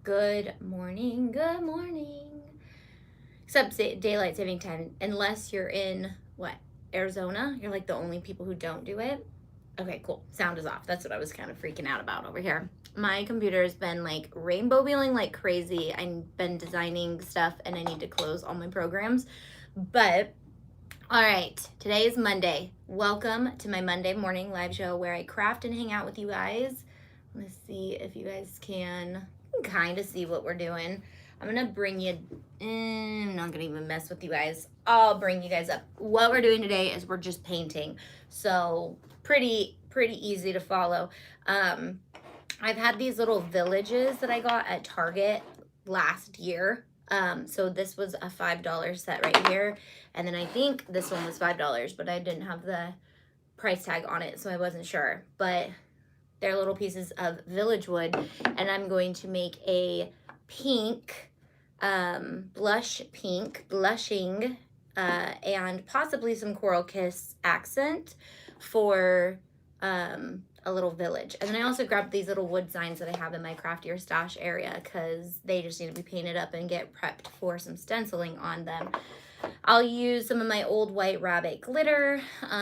Good morning, good morning. Except daylight saving time, unless you're in Arizona. You're like the only people who don't do it. Okay, cool. Sound is off. That's what I was kind of freaking out about over here. My computer has been like rainbow wheeling like crazy. I've been designing stuff and I need to close all my programs. But all right, today is Monday. Welcome to my Monday morning live show where I craft and hang out with you guys. Let's see if you guys can kind of see what we're doing. I'm gonna bring you. I'm not gonna even mess with you guys. I'll bring you guys up. What we're doing today is we're just painting, so pretty easy to follow. I've had these little villages that I got at Target last year. So this was a $5 set right here, and then I think this one was $5, but I didn't have the price tag on it, so I wasn't sure. But they're little pieces of village wood, and I'm going to make a pink, blushing, and possibly some Coral Kiss accent for a little village. And then I also grabbed these little wood signs that I have in my craft your stash area because they just need to be painted up and get prepped for some stenciling on them. I'll use some of my old White Rabbit glitter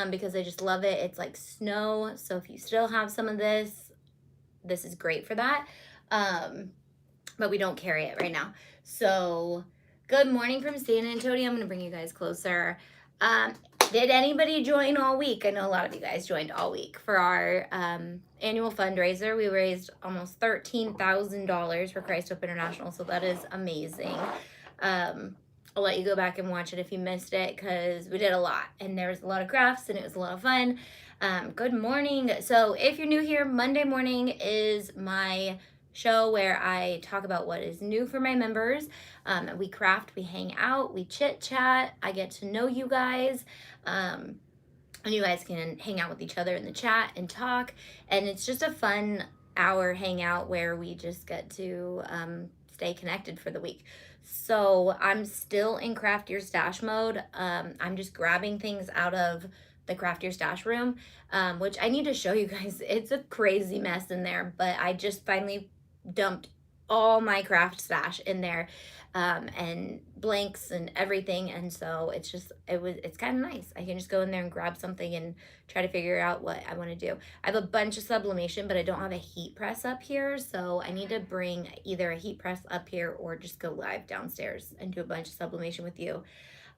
because I just love it. It's like snow, so if you still have some of this is great for that. But we don't carry it right now. So good morning from San Antonio. I'm gonna bring you guys closer. Did anybody join all week? I know a lot of you guys joined all week for our annual fundraiser. We raised almost $13,000 for Christ Hope International, so that is amazing. I'll let you go back and watch it if you missed it because we did a lot and there was a lot of crafts and it was a lot of fun. Good morning. So if you're new here, Monday morning is my show where I talk about what is new for my members. We craft, we hang out, we chit chat. I get to know you guys. And you guys can hang out with each other in the chat and talk. And it's just a fun hour hangout where we just get to stay connected for the week. So I'm still in craft your stash mode. I'm just grabbing things out of the craft your stash room, which I need to show you guys. It's a crazy mess in there, but I just finally dumped all my craft stash in there, and blanks and everything, and so it's kind of nice. I can just go in there and grab something and try to figure out what I want to do. I have a bunch of sublimation, but I don't have a heat press up here, so I need to bring either a heat press up here or just go live downstairs and do a bunch of sublimation with you.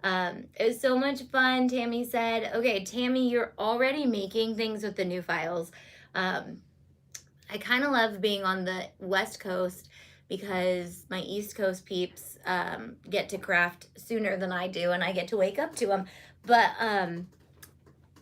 It was so much fun. Tammy said, okay, Tammy, you're already making things with the new files. I kind of love being on the West Coast because my East Coast peeps get to craft sooner than I do, and I get to wake up to them. But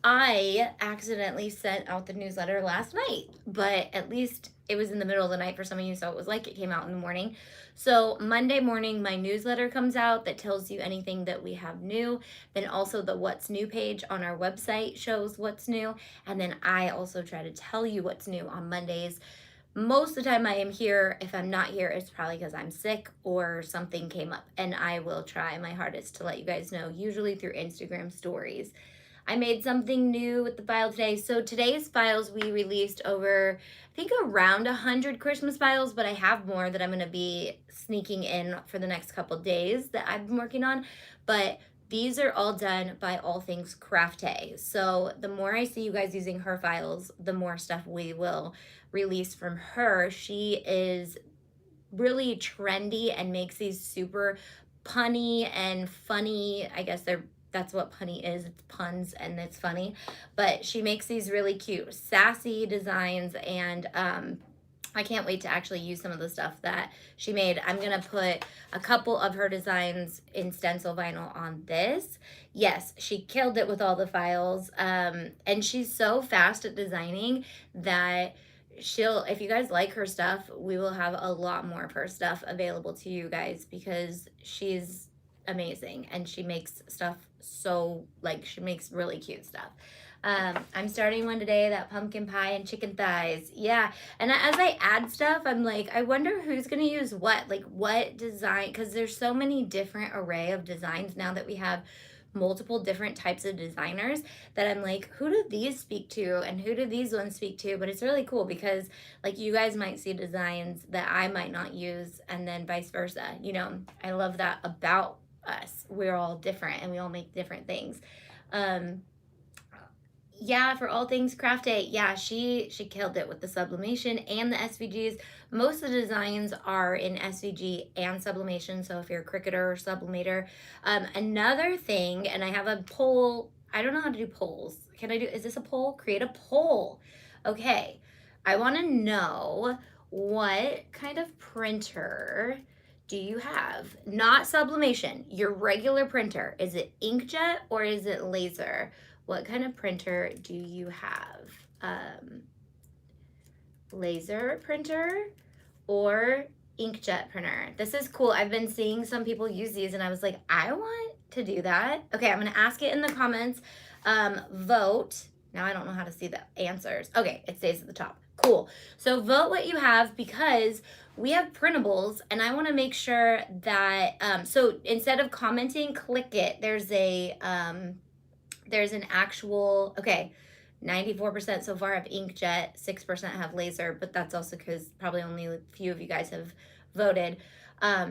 I accidentally sent out the newsletter last night, but at least it was in the middle of the night for some of you, so it was like it came out in the morning. So Monday morning, my newsletter comes out that tells you anything that we have new. Then also the what's new page on our website shows what's new. And then I also try to tell you what's new on Mondays. Most of the time I am here. If I'm not here, it's probably because I'm sick or something came up. And I will try my hardest to let you guys know, usually through Instagram stories. I made something new with the file today. So today's files we released over, I think around 100 Christmas files, but I have more that I'm going to be sneaking in for the next couple days that I've been working on. But these are all done by All Things Crafty. So the more I see you guys using her files, the more stuff we will release from her. She is really trendy and makes these super punny and funny. I guess that's what punny is. It's puns and it's funny. But she makes these really cute, sassy designs, and I can't wait to actually use some of the stuff that she made. I'm going to put a couple of her designs in stencil vinyl on this. Yes, she killed it with all the files. And she's so fast at designing that if you guys like her stuff, we will have a lot more of her stuff available to you guys because she's amazing and she makes stuff she makes really cute stuff. I'm starting one today, that pumpkin pie and chicken thighs. Yeah, and as I add stuff, I'm like, I wonder who's gonna use what design, because there's so many different array of designs now that we have multiple different types of designers that I'm like, who do these speak to and who do these ones speak to? But it's really cool because like you guys might see designs that I might not use and then vice versa. You know, I love that about us. We're all different and we all make different things. Yeah, for all things craft day, yeah, she killed it with the sublimation and the SVGs. Most of the designs are in SVG and sublimation, so if you're a Cricketer or Sublimator. Another thing, and I have a poll. I don't know how to do polls. Can I do, is this a poll? Create a poll. Okay, I want to know what kind of printer do you have? Not sublimation, your regular printer. Is it inkjet or is it laser? What kind of printer do you have? Laser printer or inkjet printer? This is cool. I've been seeing some people use these and I was like, I want to do that. Okay, I'm gonna ask it in the comments. Vote. Now I don't know how to see the answers. Okay, it stays at the top. Cool. So vote what you have because we have printables and I want to make sure that, so instead of commenting, click it. There's an actual, okay, 94% so far have inkjet, 6% have laser, but that's also because probably only a few of you guys have voted.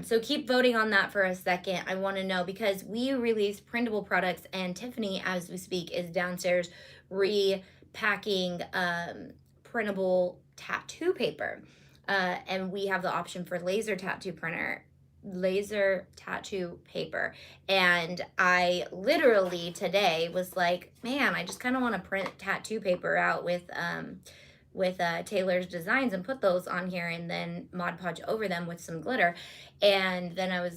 So keep voting on that for a second. I want to know because we release printable products and Tiffany, as we speak, is downstairs repacking printable tattoo paper. And we have the option for laser tattoo paper. And I literally today was like, man, I just kind of want to print tattoo paper out with Taylor's designs and put those on here and then Mod Podge over them with some glitter. And then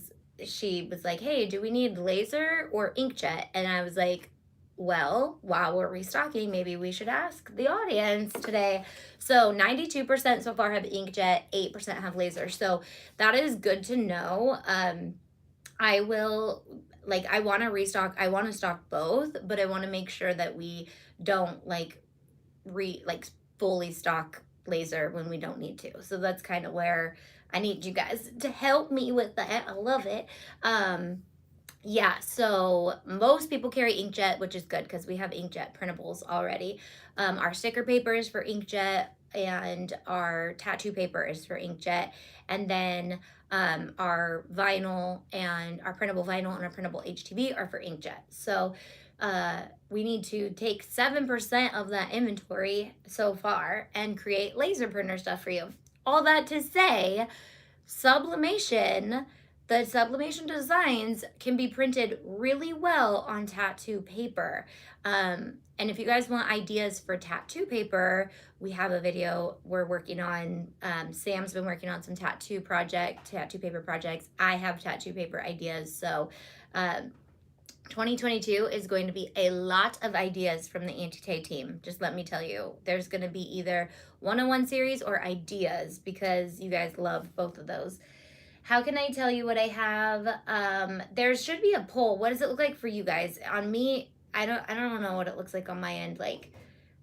she was like, hey, do we need laser or inkjet? And I was like, well, while we're restocking, maybe we should ask the audience today. So 92% so far have inkjet, 8% have laser. So that is good to know. I want to restock. I want to stock both, but I want to make sure that we don't fully stock laser when we don't need to. So that's kind of where I need you guys to help me with that. I love it. Yeah, so most people carry inkjet, which is good because we have inkjet printables already. Our sticker paper is for inkjet and our tattoo paper is for inkjet. And then our vinyl and our printable vinyl and our printable HTV are for inkjet. So we need to take 7% of that inventory so far and create laser printer stuff for you. All that to say, sublimation, the sublimation designs can be printed really well on tattoo paper. And if you guys want ideas for tattoo paper, we have a video we're working on. Sam's been working on some tattoo paper projects. I have tattoo paper ideas. So 2022 is going to be a lot of ideas from the Auntie Tay team. Just let me tell you, there's going to be either one-on-one series or ideas because you guys love both of those. How can I tell you what I have? There should be a poll. What does it look like for you guys? On me, I don't know what it looks like on my end. Like,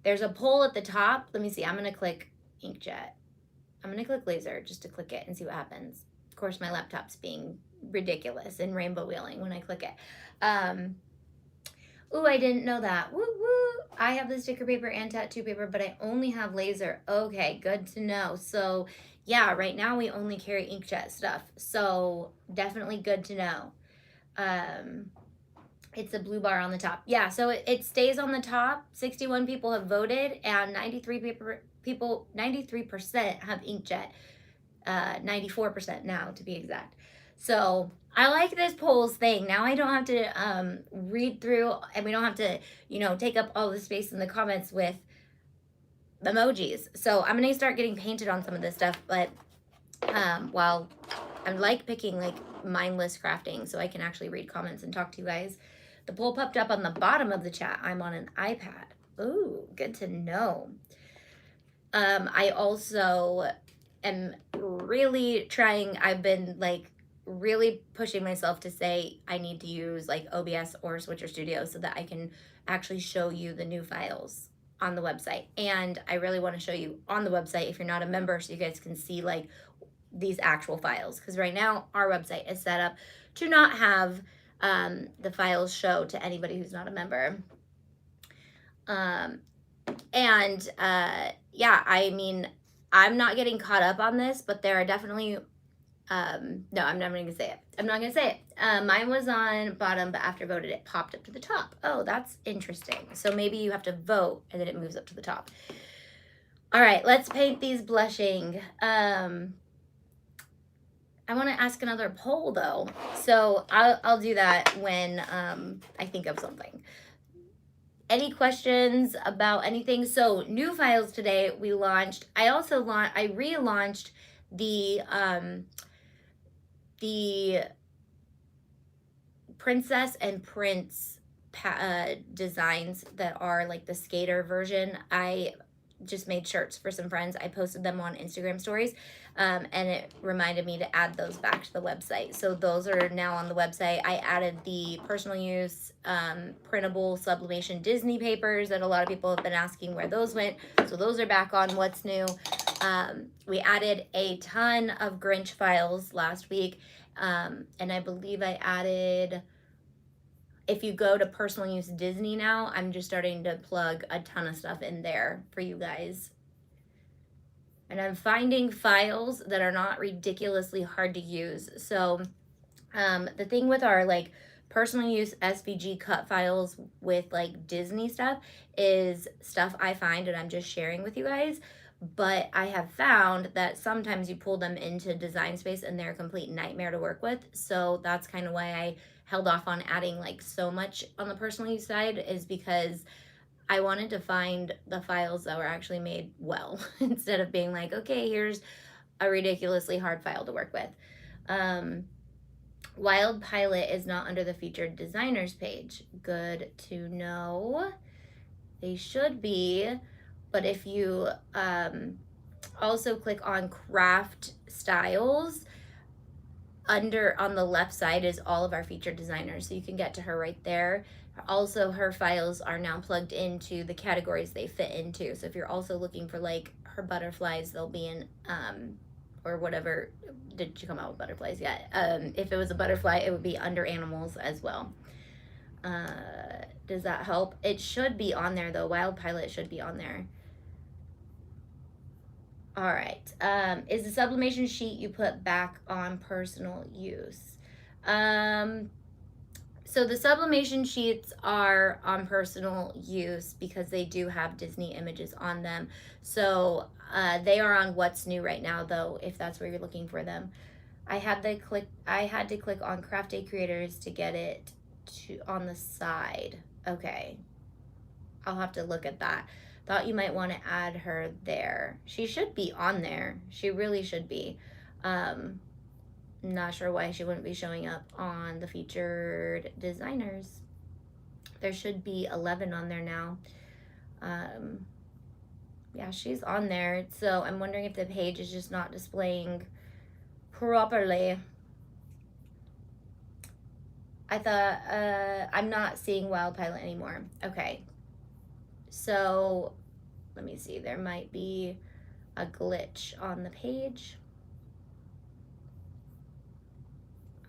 there's a poll at the top. Let me see. I'm gonna click inkjet. I'm gonna click laser just to click it and see what happens. Of course, my laptop's being ridiculous and rainbow wheeling when I click it. Ooh, I didn't know that. Woo woo. I have the sticker paper and tattoo paper, but I only have laser. Okay, good to know. So yeah, right now we only carry inkjet stuff. So definitely good to know. It's a blue bar on the top. Yeah, so it stays on the top. 61 people have voted and 93% have inkjet. 94% now to be exact. So I like this polls thing. Now I don't have to read through and we don't have to, take up all the space in the comments with emojis. So I'm going to start getting painted on some of this stuff, but while I'm picking mindless crafting so I can actually read comments and talk to you guys. The poll popped up on the bottom of the chat. I'm on an iPad. Ooh, good to know. I also am really trying, I've been really pushing myself to say I need to use OBS or Switcher Studio so that I can actually show you the new files on the website. And I really want to show you on the website if you're not a member so you guys can see these actual files. Because right now our website is set up to not have the files show to anybody who's not a member. Yeah, I mean, I'm not getting caught up on this, but there are definitely, no, I'm never going to say it. I'm not going to say it. Mine was on bottom, but after voted, it popped up to the top. Oh, that's interesting. So maybe you have to vote and then it moves up to the top. All right, let's paint these blushing. I want to ask another poll though. So I'll do that when I think of something. Any questions about anything? So new files today we launched. I relaunched the Princess and Prince designs that are like the skater version. I just made shirts for some friends. I posted them on Instagram stories, and it reminded me to add those back to the website. So those are now on the website. I added the personal use printable Sublimation Disney papers that a lot of people have been asking where those went. So those are back on What's New. We added a ton of Grinch files last week, and I believe I added... If you go to personal use Disney now, I'm just starting to plug a ton of stuff in there for you guys. And I'm finding files that are not ridiculously hard to use. So the thing with our like personal use SVG cut files with like Disney stuff is stuff I find and I'm just sharing with you guys. But I have found that sometimes you pull them into Design Space and they're a complete nightmare to work with. So that's kind of why I held off on adding like so much on the personal use side, is because I wanted to find the files that were actually made well instead of being like, okay, here's a ridiculously hard file to work with. Wild Pilot is not under the featured designers page. Good to know. They should be, but if you also click on craft styles, under on the left side is all of our featured designers, so you can get to her right there. Also, her files are now plugged into the categories they fit into. So if you're also looking for like her butterflies, they'll be in or whatever. Did you come out with butterflies yet? If it was a butterfly, it would be under animals as well. Does that help? It should be on there though. Wild Pilot should be on there. All right. Is the sublimation sheet you put back on personal use? So the sublimation sheets are on personal use because they do have Disney images on them. So they are on What's New right now though, if that's where you're looking for them. I had to click on Craft Day Creators to get it to on the side. Okay. I'll have to look at that. Thought you might want to add her there. She should be on there. She really should be. Not sure why she wouldn't be showing up on the featured designers. There should be 11 on there now. Yeah, she's on there. So I'm wondering if the page is just not displaying properly. I thought, I'm not seeing Wild Pilot anymore. Okay. So let me see, there might be a glitch on the page.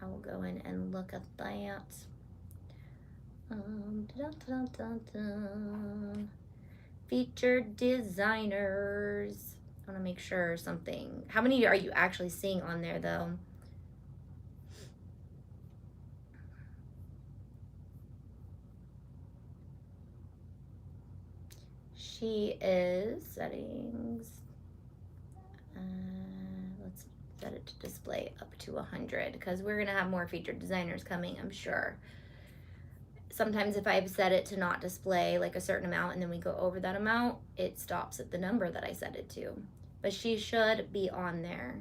I will go in and look at that. Featured designers. I want to make sure something. How many are you actually seeing on there though? She is settings. Let's set it to display up to 100 because we're gonna have more featured designers coming, I'm sure. Sometimes if I've set it to not display like a certain amount and then we go over that amount, it stops at the number that I set it to. But she should be on there.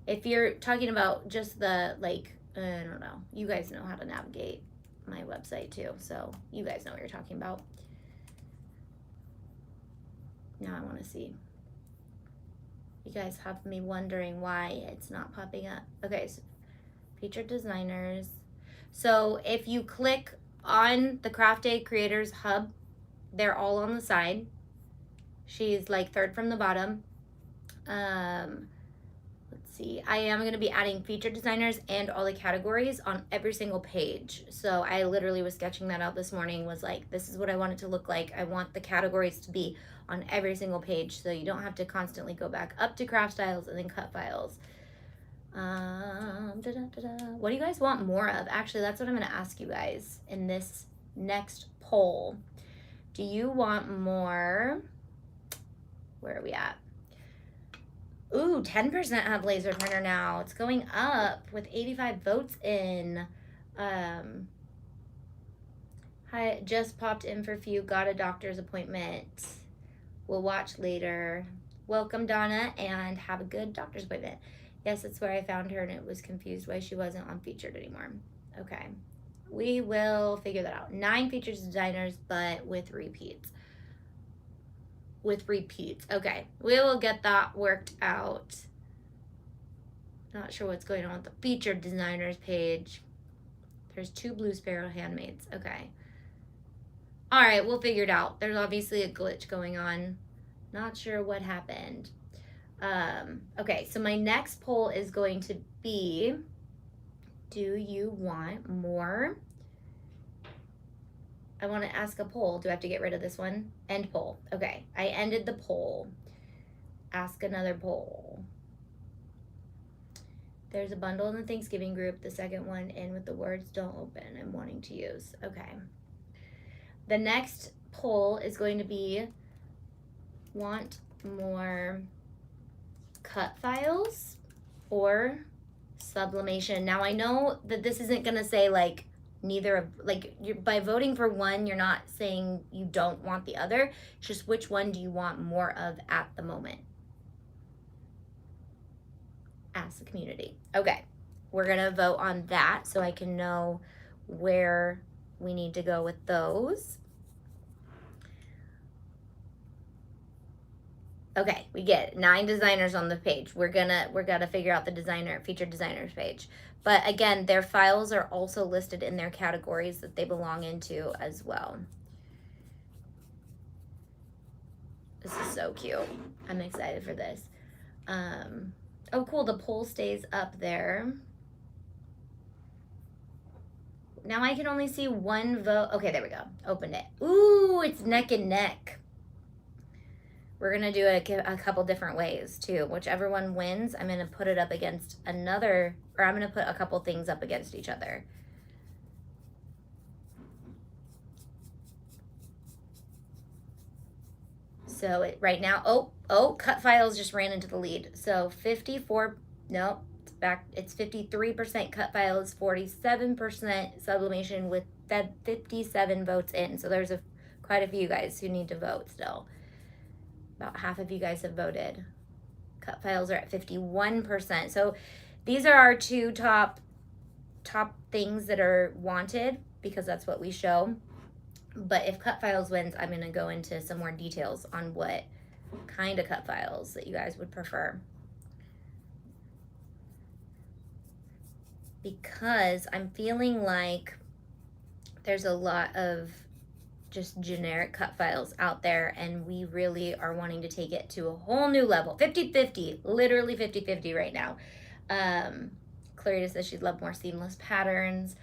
If you're talking about just the like, I don't know, you guys know how to navigate my website too, so you guys know what you're talking about. Now I want to see. You guys have me wondering why it's not popping up. Okay, so featured designers. So if you click on the Craft Day Creators Hub, they're all on the side. She's like third from the bottom. Let's see. I am going to be adding featured designers and all the categories on every single page. So I literally was sketching that out this morning, was like, this is what I want it to look like. I want the categories to be on every single page so you don't have to constantly go back up to craft styles and then cut files. What do you guys want more of? Actually, that's what I'm going to ask you guys in this next poll. Do you want more? Where are we at? Ooh, 10% have laser printer now. It's going up with 85 votes in. Hi, just popped in for a few. Got a doctor's appointment. We'll watch later. Welcome, Donna, and have a good doctor's appointment. Yes, that's where I found her, and it was confused why she wasn't on featured anymore. Okay. We will figure that out. 9 featured designers, but with repeats. Okay, we will get that worked out. Not sure what's going on with the featured designers page. There's 2 Blue Sparrow handmaids. Okay. All right, we'll figure it out. There's obviously a glitch going on. Not sure what happened. Okay, so my next poll is going to be, do you want more? I want to ask a poll. Do I have to get rid of this one? End poll. Okay, I ended the poll. Ask another poll. There's a bundle in the Thanksgiving group. The second one in with the words don't open. I'm wanting to use. Okay. The next poll is going to be, want more cut files or sublimation? Now I know that this isn't going to say like neither of, like, by voting for one, you're not saying you don't want the other. It's just which one do you want more of at the moment? Ask the community. Okay, we're gonna vote on that so I can know where we need to go with those. Okay, we get 9 designers on the page. We're gonna figure out the featured designers page. But again, their files are also listed in their categories that they belong into as well. This is so cute. I'm excited for this. Oh, cool. The poll stays up there. Now I can only see 1 vote. Okay, there we go. Opened it. Ooh, it's neck and neck. We're going to do it a couple different ways too. Whichever one wins, I'm going to put it up against another, or I'm going to put a couple things up against each other. So right now, cut files just ran into the lead. So 54, nope, it's back. It's 53% cut files, 47% sublimation with that 57 votes in. So there's quite a few guys who need to vote still. About half of you guys have voted. Cut files are at 51%. So these are our 2 top things that are wanted because that's what we show. But if cut files wins, I'm going to go into some more details on what kind of cut files that you guys would prefer. Because I'm feeling like there's a lot of just generic cut files out there, and we really are wanting to take it to a whole new level. 50-50, literally 50-50 right now. Clarita says she'd love more seamless patterns.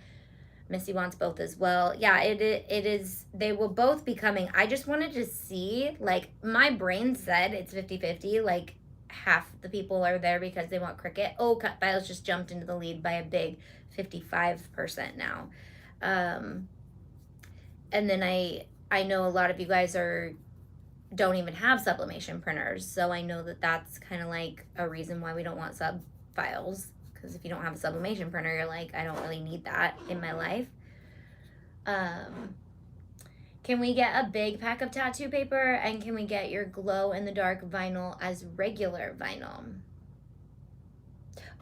Missy wants both as well. Yeah, it is. They will both be coming. I just wanted to see, like, my brain said it's 50-50. Like, half the people are there because they want Cricut. Oh, cut files just jumped into the lead by a big 55% now. And then I know a lot of you guys don't even have sublimation printers, so I know that that's kind of like a reason why we don't want sub files, because if you don't have a sublimation printer, you're like, I don't really need that in my life. Can we get a big pack of tattoo paper, and can we get your glow-in-the-dark vinyl as regular vinyl?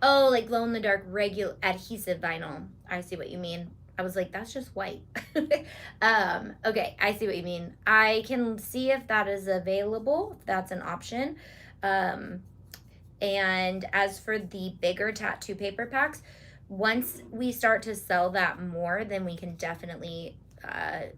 Oh, like glow-in-the-dark regular adhesive vinyl. I see what you mean. I was like, that's just white. Okay, I see what you mean. I can see if that is available, if that's an option. And as for the bigger tattoo paper packs, once we start to sell that more, then we can definitely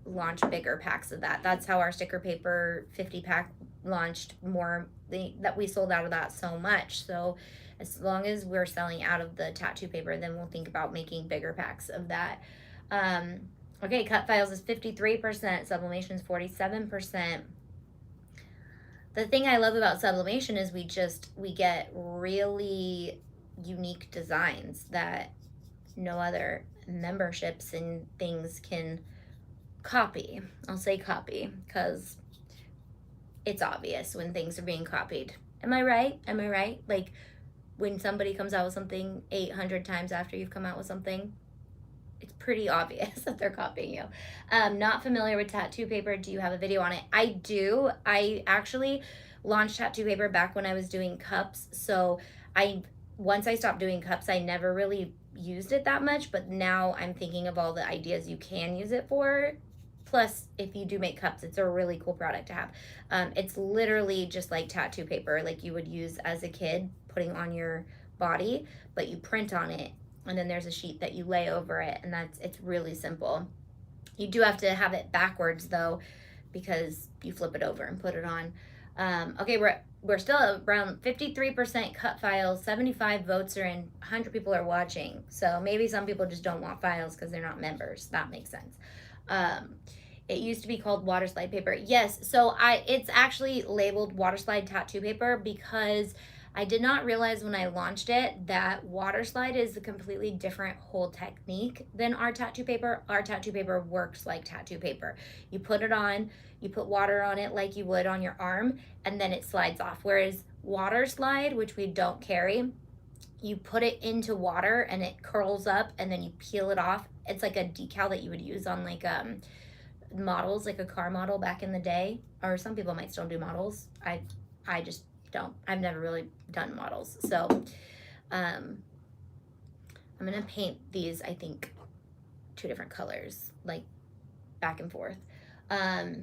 launch bigger packs of that. That's how our sticker paper 50 pack launched more, that we sold out of that so much. So as long as we're selling out of the tattoo paper, then we'll think about making bigger packs of that. Okay, cut files is 53%, sublimation is 47%. The thing I love about sublimation is we get really unique designs that no other memberships and things can copy. I'll say copy because it's obvious when things are being copied. Am I right? Am I right? Like when somebody comes out with something 800 times after you've come out with something, it's pretty obvious that they're copying you. Not familiar with tattoo paper. Do you have a video on it? I do. I actually launched tattoo paper back when I was doing cups. So once I stopped doing cups, I never really used it that much. But now I'm thinking of all the ideas you can use it for. Plus, if you do make cups, it's a really cool product to have. It's literally just like tattoo paper, like you would use as a kid, putting on your body, but you print on it, and then there's a sheet that you lay over it, and it's really simple. You do have to have it backwards though, because you flip it over and put it on. Okay, we're still around 53% cut files, 75 votes are in, 100 people are watching. So maybe some people just don't want files because they're not members. That makes sense. It used to be called waterslide paper. Yes, so it's actually labeled waterslide tattoo paper because I did not realize when I launched it that waterslide is a completely different whole technique than our tattoo paper. Our tattoo paper works like tattoo paper. You put it on, you put water on it like you would on your arm, and then it slides off. Whereas waterslide, which we don't carry, you put it into water and it curls up and then you peel it off. It's like a decal that you would use on like models, like a car model back in the day, or some people might still do models. I just don't. I've never really done models. So I'm gonna paint these, I think, 2 different colors, like back and forth. I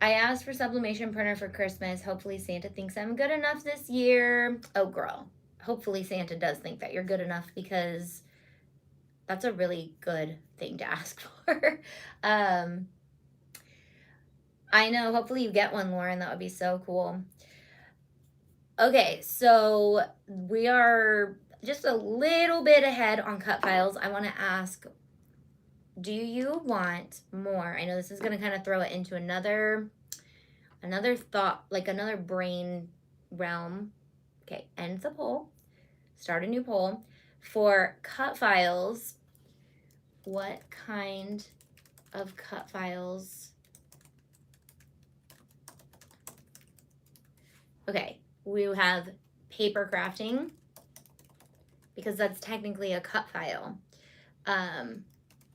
asked for sublimation printer for Christmas. Hopefully Santa thinks I'm good enough this year. Oh girl, hopefully Santa does think that you're good enough, because that's a really good thing to ask for. I know, hopefully you get one, Lauren. That would be so cool. Okay, so we are just a little bit ahead on cut files. I want to ask, do you want more? I know this is going to kind of throw it into another thought, like another brain realm. Okay, end the poll. Start a new poll. For cut files, what kind of cut files? Okay, we have paper crafting, because that's technically a cut file.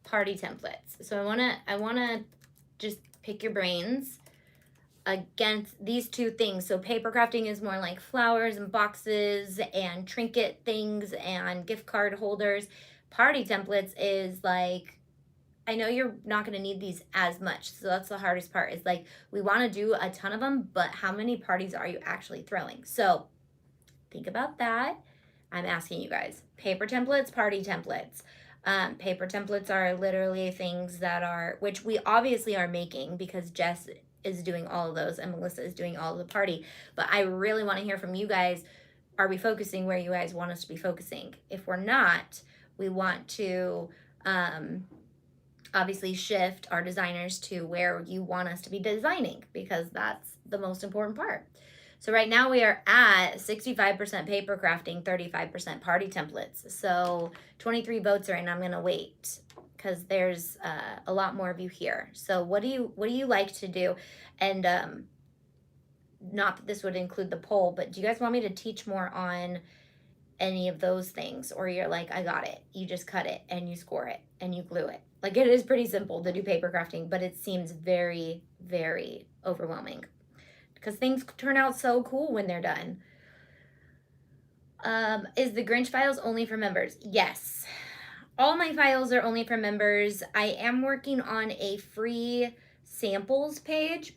Party templates. So I wanna just pick your brains against these 2 things. So paper crafting is more like flowers and boxes and trinket things and gift card holders. Party templates is like, I know you're not going to need these as much. So that's the hardest part, is like, we want to do a ton of them, but how many parties are you actually throwing? So think about that. I'm asking you guys, paper templates, party templates. Paper templates are literally things that are, which we obviously are making because Jess is doing all of those and Melissa is doing all of the party. But I really want to hear from you guys. Are we focusing where you guys want us to be focusing? If we're not, we want to obviously shift our designers to where you want us to be designing, because that's the most important part. So right now we are at 65% paper crafting, 35% party templates. So 23 votes are in. I'm gonna wait because there's a lot more of you here. So what do you like to do? And not that this would include the poll, but do you guys want me to teach more on any of those things? Or you're like, I got it. You just cut it and you score it and you glue it. Like, it is pretty simple to do paper crafting, but it seems very, very overwhelming because things turn out so cool when they're done. Is the Grinch files only for members? Yes. All my files are only for members. I am working on a free samples page.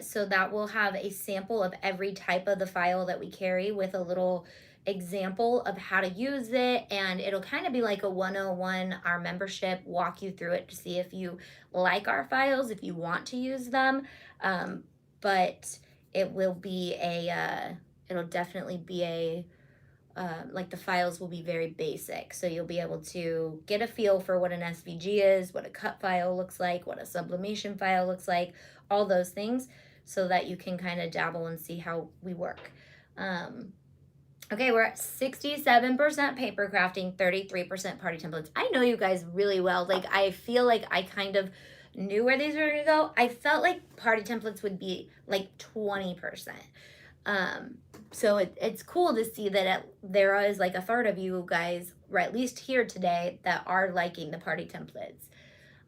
So that will have a sample of every type of the file that we carry with a little example of how to use it, and it'll kind of be like a 101, our membership, walk you through it to see if you like our files, if you want to use them. But it will be it'll definitely be like the files will be very basic. So you'll be able to get a feel for what an SVG is, what a cut file looks like, what a sublimation file looks like, all those things, so that you can kind of dabble and see how we work. Okay, we're at 67% paper crafting, 33% party templates. I know you guys really well. Like, I feel like I kind of knew where these were going to go. I felt like party templates would be like 20%. So it's cool to see that there is like a third of you guys, or at least here today, that are liking the party templates.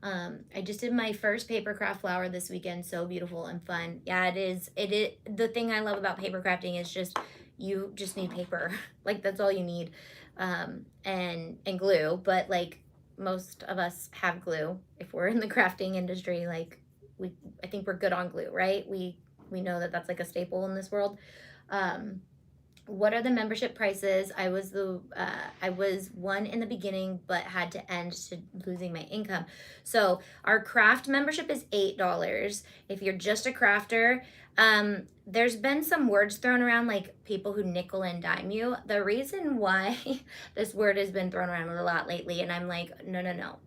I just did my first paper craft flower this weekend. So beautiful and fun. Yeah, it is. The thing I love about paper crafting is just, you just need paper. Like, that's all you need. And glue, but like most of us have glue. If we're in the crafting industry, like I think we're good on glue, right? We know that that's like a staple in this world. What are the membership prices? I was one in the beginning, but had to end to losing my income. So our craft membership is $8. If you're just a crafter, there's been some words thrown around, like people who nickel and dime you. The reason why this word has been thrown around a lot lately, and I'm like, no.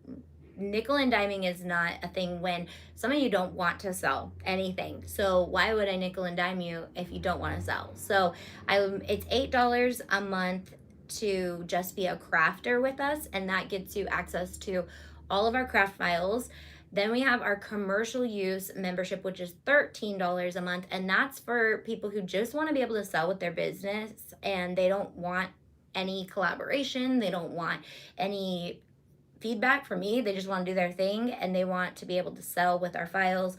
Nickel and diming is not a thing when some of you don't want to sell anything. So why would I nickel and dime you if you don't want to sell? So it's $8 a month to just be a crafter with us, and that gets you access to all of our craft files. Then we have our commercial use membership, which is $13 a month, and that's for people who just want to be able to sell with their business, and they don't want any collaboration, they don't want any feedback from me, they just want to do their thing, and they want to be able to sell with our files.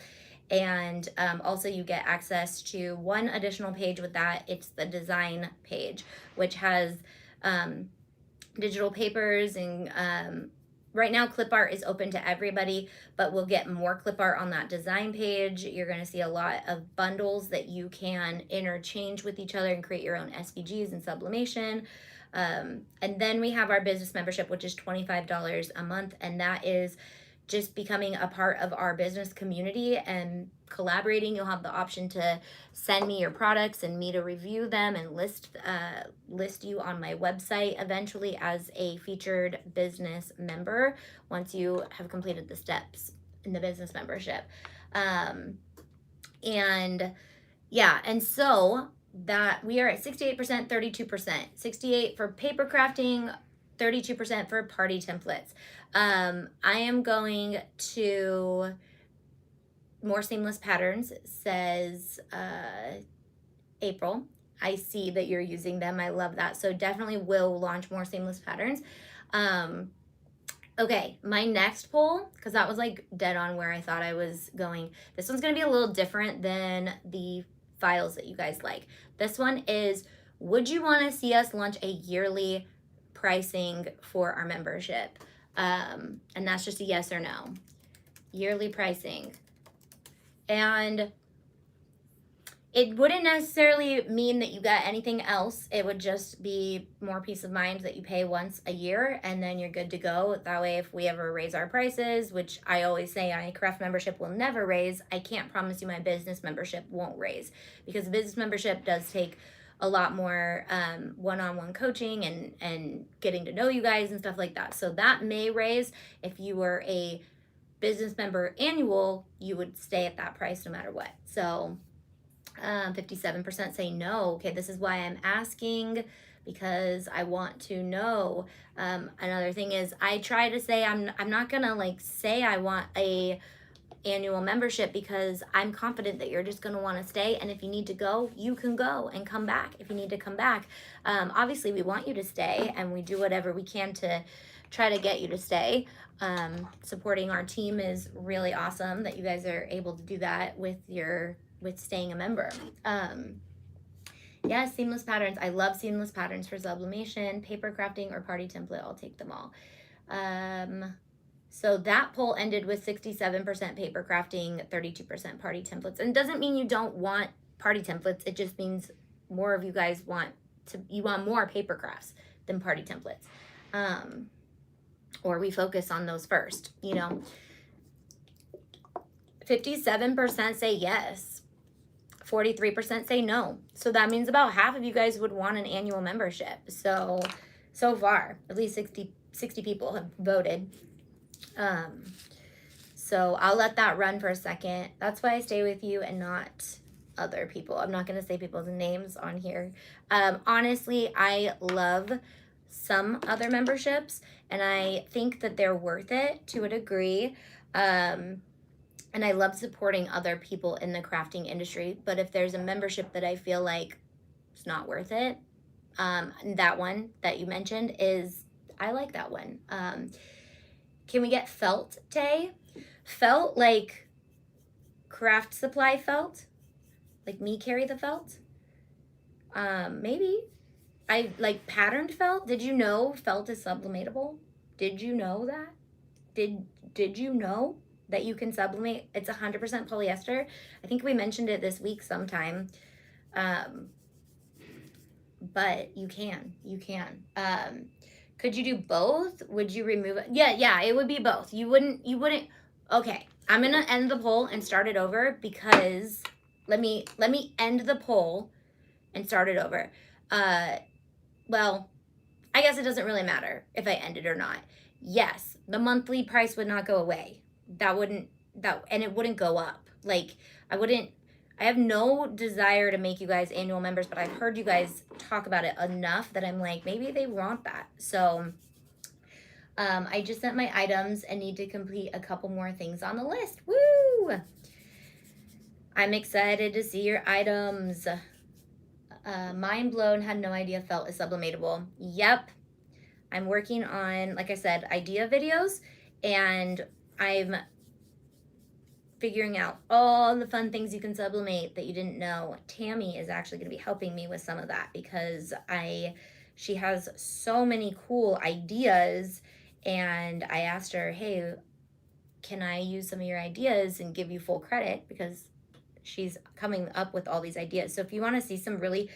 And also you get access to one additional page with that. It's the design page, which has digital papers, and right now clip art is open to everybody, but we'll get more clip art on that design page. You're going to see a lot of bundles that you can interchange with each other and create your own SVGs and sublimation. And then we have our business membership, which is $25 a month, and that is just becoming a part of our business community and collaborating. You'll have the option to send me your products and me to review them and list you on my website eventually as a featured business member once you have completed the steps in the business membership. And so that we are at 68%, 32%. 68 for paper crafting, 32% for party templates. I am going to more seamless patterns, says April. I see that you're using them. I love that. So definitely will launch more seamless patterns. Okay, my next poll, because that was like dead on where I thought I was going. This one's going to be a little different than the files that you guys like. This one is, would you want to see us launch a yearly pricing for our membership? And that's just a yes or no. Yearly pricing. And it wouldn't necessarily mean that you got anything else. It would just be more peace of mind that you pay once a year and then you're good to go. That way, if we ever raise our prices, which I always say my craft membership will never raise, I can't promise you my business membership won't raise, because the business membership does take a lot more one-on-one coaching and getting to know you guys and stuff like that. So that may raise. If you were a business member annual, you would stay at that price no matter what. So 57% say no. Okay, this is why I'm asking, because I want to know. Another thing is, I try to say I'm not gonna like say I want a annual membership, because I'm confident that you're just gonna want to stay, and if you need to go, you can go and come back if you need to come back. Obviously we want you to stay, and we do whatever we can to try to get you to stay. Supporting our team is really awesome that you guys are able to do that with staying a member. Yeah, seamless patterns. I love seamless patterns for sublimation, paper crafting, or party template. I'll take them all. So that poll ended with 67% paper crafting, 32% party templates. And it doesn't mean you don't want party templates. It just means more of you guys want more paper crafts than party templates. Or we focus on those first, 57% say yes. 43% say no. So that means about half of you guys would want an annual membership. So far, at least 60 people have voted. So I'll let that run for a second. That's why I stay with you and not other people. I'm not going to say people's names on here. Honestly, I love some other memberships, and I think that they're worth it to a degree. And I love supporting other people in the crafting industry. But if there's a membership that I feel like it's not worth it, that one that you mentioned I like that one. Can we get felt, Tay? Felt like craft supply felt? Like me carry the felt? Maybe. I like patterned felt. Did you know felt is sublimatable? Did you know that? Did you know that you can sublimate? It's 100% polyester. I think we mentioned it this week sometime. But you can. Could you do both? Would you remove it? Yeah, it would be both. You wouldn't. Okay, I'm gonna end the poll and start it over because let me end the poll and start it over. Well, I guess it doesn't really matter if I end it or not. Yes, the monthly price would not go away. And it wouldn't go up. Like, I have no desire to make you guys annual members, but I've heard you guys talk about it enough that I'm like, maybe they want that. So I just sent my items and need to complete a couple more things on the list. Woo! I'm excited to see your items. Mind blown, had no idea felt is sublimatable. Yep. I'm working on, like I said, idea videos, and I'm figuring out all the fun things you can sublimate that you didn't know. Tammy is actually going to be helping me with some of that because she has so many cool ideas, and I asked her, hey, can I use some of your ideas and give you full credit, because she's coming up with all these ideas. So if you want to see some really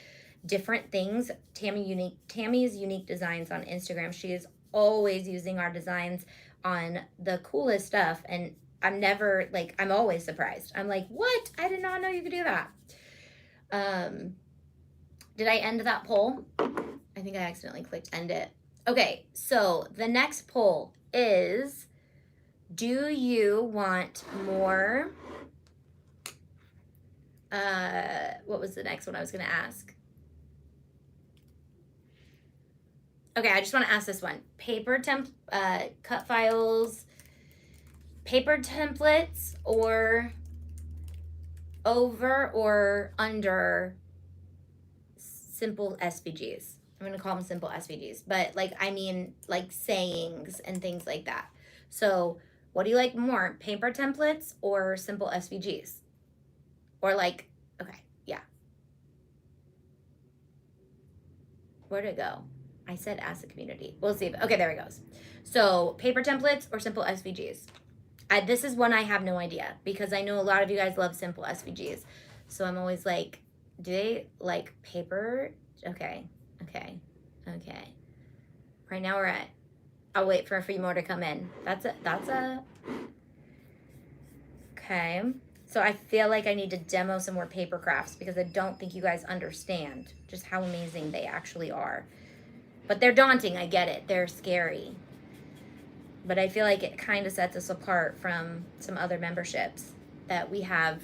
different things, Tammy's Unique Designs on Instagram, she is always using our designs on the coolest stuff, and I'm always surprised. I'm like, what? I did not know you could do that. Did I end that poll? I think I accidentally clicked end it. Okay, so the next poll is, do you want more? What was the next one I was going to ask? Okay, I just want to ask this one. Cut files, paper templates, or over or under simple SVGs. I'm going to call them simple SVGs, but like sayings and things like that. So what do you like more, paper templates or simple SVGs? Or okay, yeah. Where'd it go? I said ask the community. We'll see. Okay, there it goes. So paper templates or simple SVGs? This is one I have no idea, because I know a lot of you guys love simple SVGs. So I'm always like, do they like paper? Okay. Right now I'll wait for a few more to come in. Okay. So I feel like I need to demo some more paper crafts, because I don't think you guys understand just how amazing they actually are. But they're daunting, I get it. They're scary. But I feel like it kind of sets us apart from some other memberships, that we have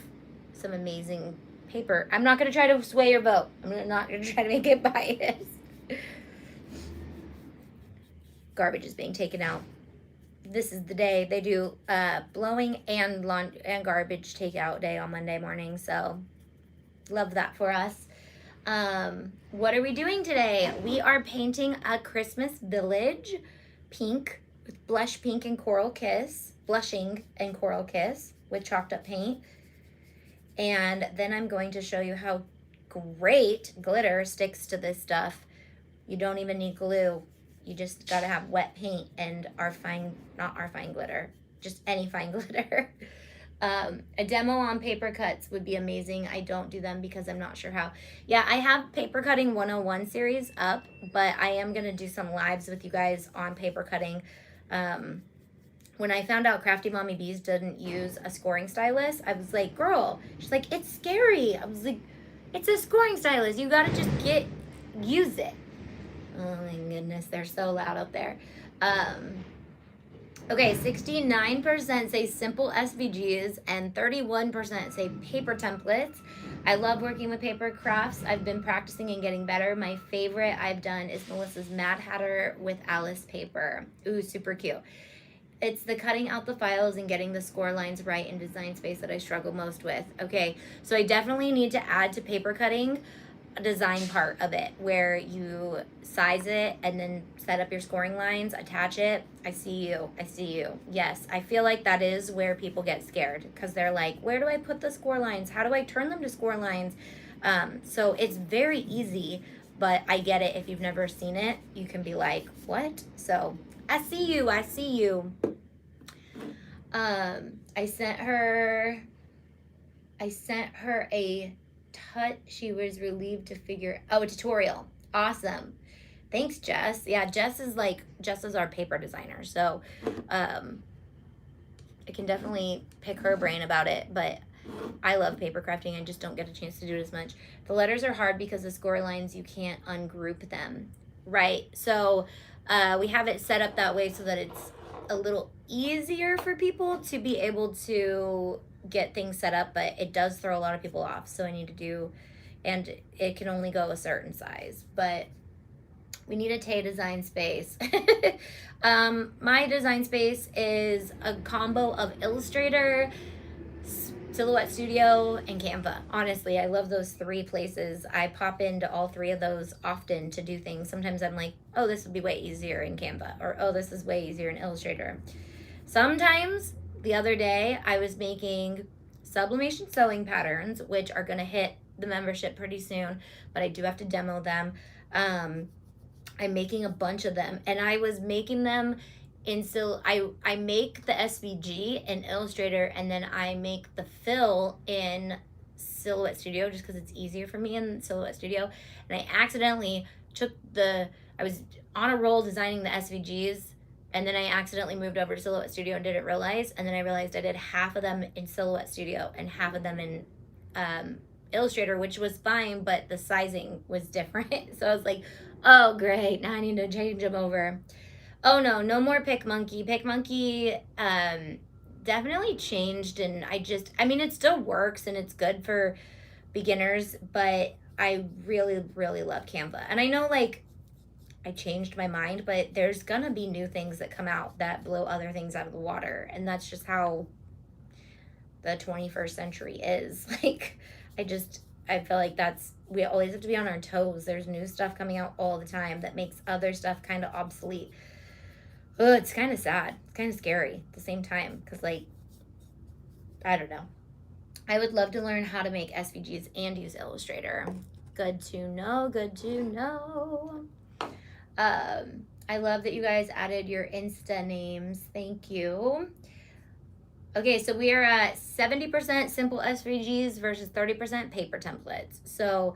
some amazing paper. I'm not going to try to sway your vote. I'm not going to try to make it biased. Garbage is being taken out. This is the day they do blowing and garbage takeout day on Monday morning. So love that for us. What are we doing today? We are painting a Christmas village pink with blush pink and coral kiss, blushing and coral kiss with chalked up paint. And then I'm going to show you how great glitter sticks to this stuff. You don't even need glue. You just gotta have wet paint and not our fine glitter, just any fine glitter. A demo on paper cuts would be amazing. I don't do them because I'm not sure how. Yeah, I have paper cutting 101 series up, but I am gonna do some lives with you guys on paper cutting. when I found out Crafty Mommy Bees didn't use a scoring stylus, I was like, girl, she's like, it's scary. I was like, it's a scoring stylus. You gotta just use it. Oh my goodness, they're so loud up there. Okay, 69% say simple SVGs and 31% say paper templates. I love working with paper crafts. I've been practicing and getting better. My favorite I've done is Melissa's Mad Hatter with Alice paper. Ooh, super cute. It's the cutting out the files and getting the score lines right in Design Space that I struggle most with. Okay, so I definitely need to add to paper cutting a design part of it where you size it and then set up your scoring lines, attach it. I see you. I see you. Yes, I feel like that is where people get scared because they're like, where do I put the score lines? How do I turn them to score lines? So it's very easy, but I get it. If you've never seen it, you can be like, what? So I see you. I see you. I sent her a she was relieved to figure a tutorial. Awesome. Thanks, Jess. Yeah, Jess is our paper designer, so I can definitely pick her brain about it, but I love paper crafting. I just don't get a chance to do it as much. The letters are hard because the score lines, you can't ungroup them, right? So we have it set up that way so that it's a little easier for people to be able to get things set up, but it does throw a lot of people off. So I need to do, and it can only go a certain size, but we need a Tay design space. My design space is a combo of Illustrator, Silhouette Studio, and Canva. Honestly, I love those three places. I pop into all three of those often to do things. Sometimes I'm like, oh, this would be way easier in Canva, or oh, this is way easier in Illustrator. Sometimes, the other day, I was making Sublimation sewing patterns, which are going to hit the membership pretty soon, but I do have to demo them. I'm making a bunch of them, and I was making them in I make the SVG in Illustrator, and then I make the fill in Silhouette Studio just because it's easier for me in Silhouette Studio. And I accidentally I was on a roll designing the SVGs, and then I accidentally moved over to Silhouette Studio and didn't realize, and then I realized I did half of them in Silhouette Studio and half of them in Illustrator, which was fine, but the sizing was different. So I was like, oh great, now I need to change them over. Oh no more PicMonkey. PicMonkey definitely changed, and I mean, it still works and it's good for beginners, but I really, really love Canva. And I know, like, I changed my mind, but there's gonna be new things that come out that blow other things out of the water, and that's just how the 21st century is. Like, I feel like we always have to be on our toes. There's new stuff coming out all the time that makes other stuff kind of obsolete. Oh, it's kind of sad. It's kind of scary at the same time, because, like, I don't know. I would love to learn how to make SVGs and use Illustrator. Good to know, good to know. I love that you guys added your Insta names. Thank you. Okay, so we are at 70% simple SVGs versus 30% paper templates. So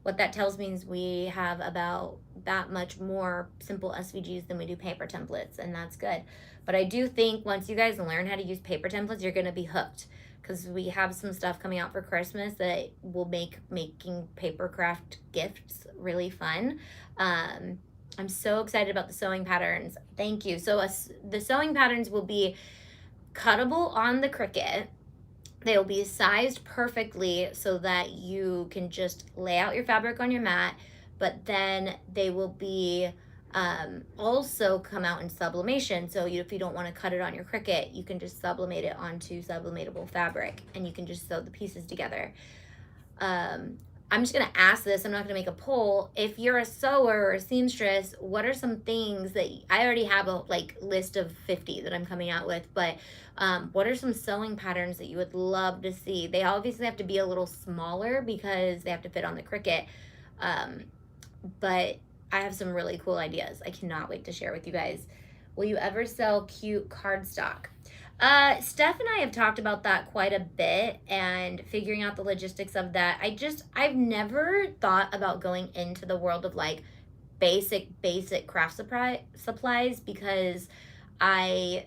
what that tells me is we have about that much more simple SVGs than we do paper templates, and that's good. But I do think once you guys learn how to use paper templates, you're going to be hooked, because we have some stuff coming out for Christmas that will make making paper craft gifts really fun. I'm so excited about the sewing patterns. Thank you. So the sewing patterns will be cuttable on the Cricut. They'll be sized perfectly so that you can just lay out your fabric on your mat, but then they will be also come out in sublimation. So if you don't want to cut it on your Cricut, you can just sublimate it onto sublimatable fabric, and you can just sew the pieces together. I'm just going to ask this. I'm not going to make a poll. If you're a sewer or a seamstress, what are some things that I already have a list of 50 that I'm coming out with, but what are some sewing patterns that you would love to see? They obviously have to be a little smaller because they have to fit on the Cricut. But I have some really cool ideas. I cannot wait to share with you guys. Will you ever sell cute cardstock? Steph and I have talked about that quite a bit and figuring out the logistics of that. I've never thought about going into the world of like basic craft supplies, because I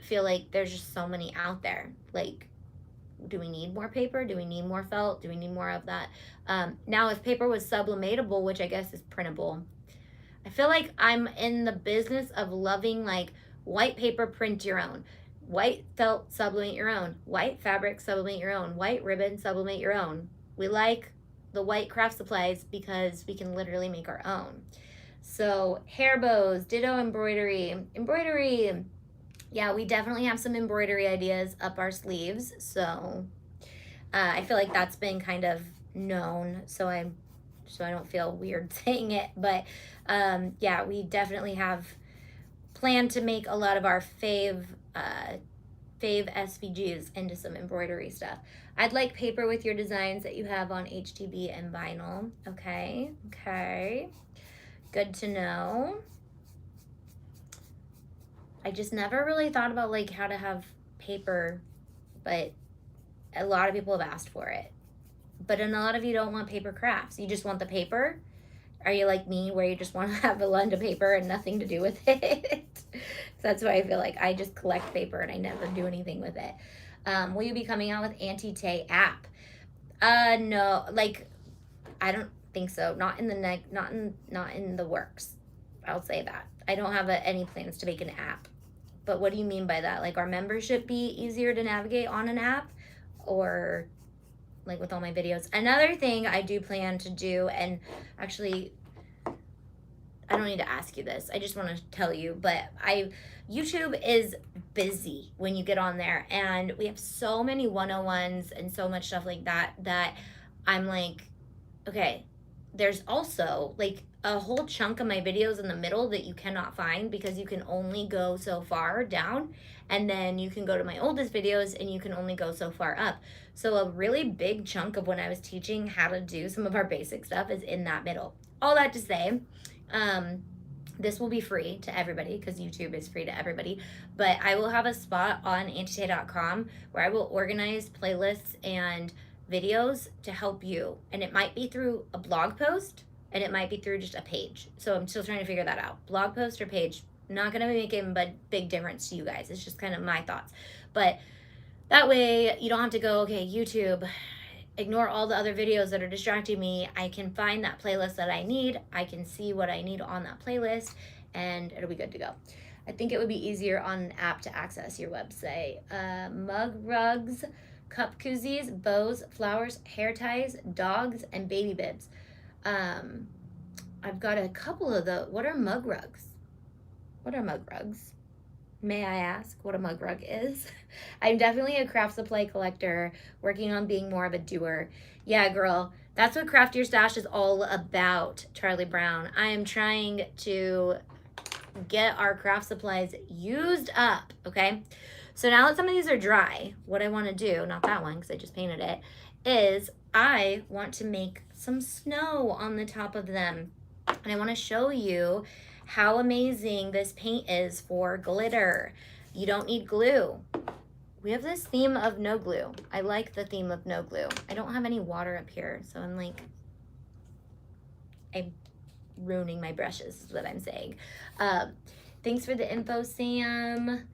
feel like there's just so many out there. Like, do we need more paper? Do we need more felt? Do we need more of that? Now, if paper was sublimatable, which I guess is printable, I feel like I'm in the business of loving like white paper, print your own. White felt, sublimate your own. White fabric, sublimate your own. White ribbon, sublimate your own. We like the white craft supplies because we can literally make our own. So hair bows, ditto embroidery. Embroidery, yeah, we definitely have some embroidery ideas up our sleeves. So I feel like that's been kind of known. So I don't feel weird saying it. But yeah, we definitely have planned to make a lot of our fave SVGs into some embroidery stuff. I'd like paper with your designs that you have on HTB and vinyl. Okay, good to know. I just never really thought about like how to have paper, but a lot of people have asked for it. But then a lot of you don't want paper crafts. You just want the paper. Are you like me where you just want to have a lot of paper and nothing to do with it? So that's why I feel like I just collect paper and I never do anything with it. Will you be coming out with Auntie Tay app? No, like I don't think so. Not in the works. I'll say that. I don't have any plans to make an app. But what do you mean by that? Like our membership be easier to navigate on an app, or like with all my videos? Another thing I do plan to do, and actually I don't need to ask you this, I just want to tell you, but YouTube is busy when you get on there, and we have so many 101s and so much stuff like that I'm like, okay, there's also like a whole chunk of my videos in the middle that you cannot find because you can only go so far down, and then you can go to my oldest videos and you can only go so far up. So a really big chunk of when I was teaching how to do some of our basic stuff is in that middle. All that to say, this will be free to everybody because YouTube is free to everybody, but I will have a spot on auntietay.com where I will organize playlists and videos to help you, and it might be through a blog post and it might be through just a page. So I'm still trying to figure that out. Blog post or page, not gonna be making a big difference to you guys. It's just kind of my thoughts. But that way you don't have to go, okay, YouTube, ignore all the other videos that are distracting me. I can find that playlist that I need. I can see what I need on that playlist and it'll be good to go. I think it would be easier on an app to access your website. Mug rugs, cup koozies, bows, flowers, hair ties, dogs, and baby bibs. I've got a couple of the, what are mug rugs? What are mug rugs? May I ask what a mug rug is? I'm definitely a craft supply collector, working on being more of a doer. Yeah, girl, that's what Craft Your Stash is all about, Charlie Brown. I am trying to get our craft supplies used up, okay? So now that some of these are dry, what I want to do, not that one because I just painted it, is I want to make some snow on the top of them. And I want to show you how amazing this paint is for glitter. You don't need glue. We have this theme of no glue. I like the theme of no glue. I don't have any water up here, so I'm ruining my brushes is what I'm saying. Thanks for the info, Sam.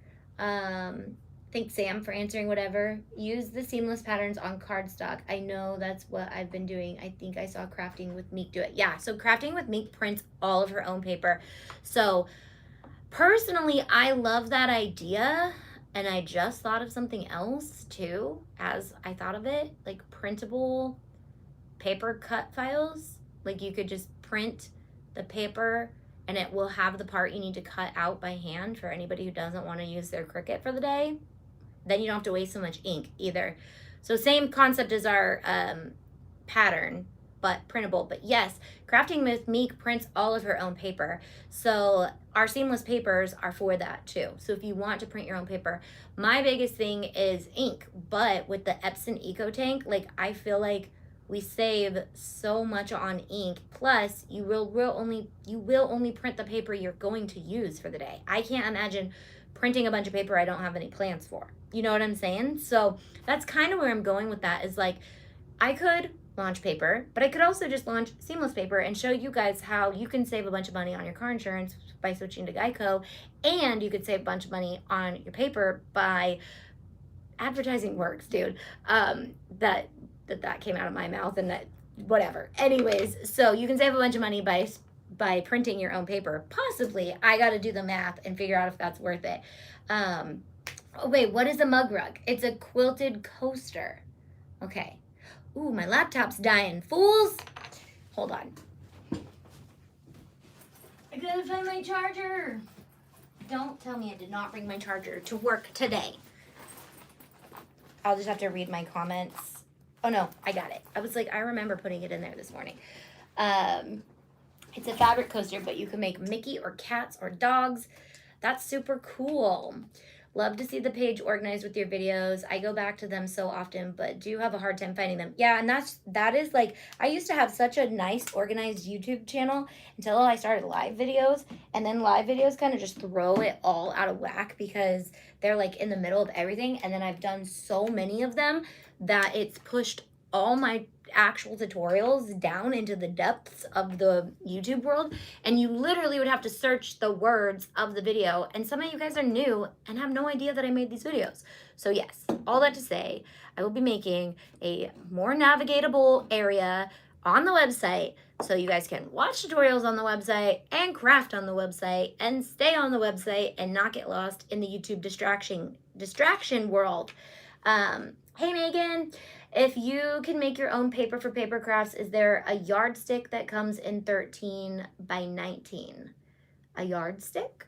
Thanks, Sam, for answering whatever. Use the seamless patterns on cardstock. I know that's what I've been doing. I think I saw Crafting with Meek do it. Yeah, so Crafting with Meek prints all of her own paper. So personally, I love that idea. And I just thought of something else too, as I thought of it, like printable paper cut files. Like you could just print the paper and it will have the part you need to cut out by hand for anybody who doesn't want to use their Cricut for the day. Then you don't have to waste so much ink either. So same concept as our pattern, but printable. But yes, Crafting with Meek prints all of her own paper. So our seamless papers are for that too. So if you want to print your own paper, my biggest thing is ink. But with the Epson Eco Tank, like I feel like we save so much on ink. Plus, you will only print the paper you're going to use for the day. I can't imagine printing a bunch of paper I don't have any plans for. You know what I'm saying? So that's kind of where I'm going with that, is like I could launch paper, but I could also just launch seamless paper and show you guys how you can save a bunch of money on your car insurance by switching to Geico, and you could save a bunch of money on your paper by advertising works, dude. That came out of my mouth, and that whatever. Anyways, so you can save a bunch of money by printing your own paper. Possibly, I got to do the math and figure out if that's worth it. Oh wait, what is a mug rug? It's a quilted coaster. Okay. Ooh, my laptop's dying. Fools! Hold on. I gotta find my charger. Don't tell me I did not bring my charger to work today. I'll just have to read my comments. Oh no, I got it. I was like, I remember putting it in there this morning. It's a fabric coaster, but you can make Mickey or cats or dogs. That's super cool. Love to see the page organized with your videos. I go back to them so often, but do have a hard time finding them. Yeah, and that is like, I used to have such a nice organized YouTube channel until I started live videos, and then live videos kind of just throw it all out of whack because they're like in the middle of everything, and then I've done so many of them that it's pushed all my actual tutorials down into the depths of the YouTube world, and you literally would have to search the words of the video, and some of you guys are new and have no idea that I made these videos. So yes, all that to say, I will be making a more navigatable area on the website so you guys can watch tutorials on the website and craft on the website and stay on the website and not get lost in the YouTube distraction world. Hey Megan, if you can make your own paper for paper crafts, is there a yardstick that comes in 13 by 19? A yardstick?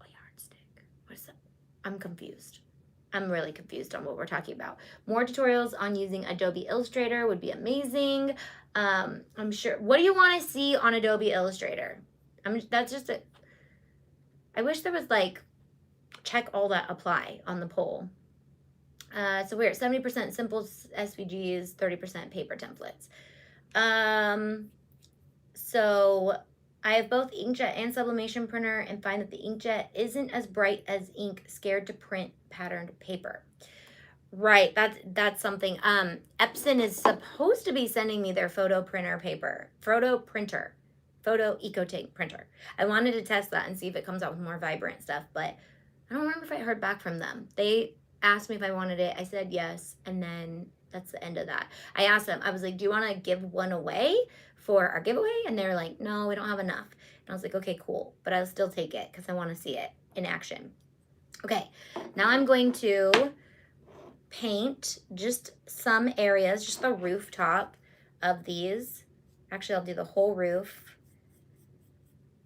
A yardstick. What is that? I'm confused. I'm really confused on what we're talking about. More tutorials on using Adobe Illustrator would be amazing. I'm sure. What do you want to see on Adobe Illustrator? That's just it. I wish there was like, check all that apply on the poll. So we're at 70% simple SVGs, 30% paper templates. So I have both inkjet and sublimation printer and find that the inkjet isn't as bright as ink, scared to print patterned paper. Right, that's something. Epson is supposed to be sending me their photo EcoTank printer. I wanted to test that and see if it comes out with more vibrant stuff, but I don't remember if I heard back from them. They asked me if I wanted it. I said yes, and then that's the end of that. I asked them, I was like, do you want to give one away for our giveaway? And they were like, no, we don't have enough. And I was like, okay, cool, but I'll still take it because I want to see it in action. Okay, now I'm going to paint just some areas, just the rooftop of these. Actually, I'll do the whole roof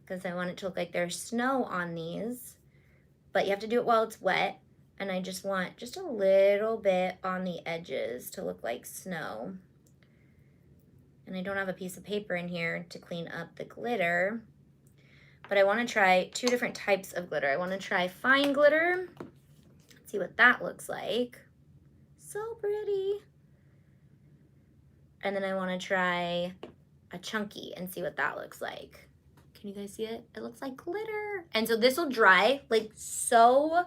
because I want it to look like there's snow on these, but you have to do it while it's wet. And I just want just a little bit on the edges to look like snow. And I don't have a piece of paper in here to clean up the glitter, but I want to try two different types of glitter. I want to try fine glitter, see what that looks like. So pretty. And then I want to try a chunky and see what that looks like. Can you guys see it? It looks like glitter. And so this will dry like so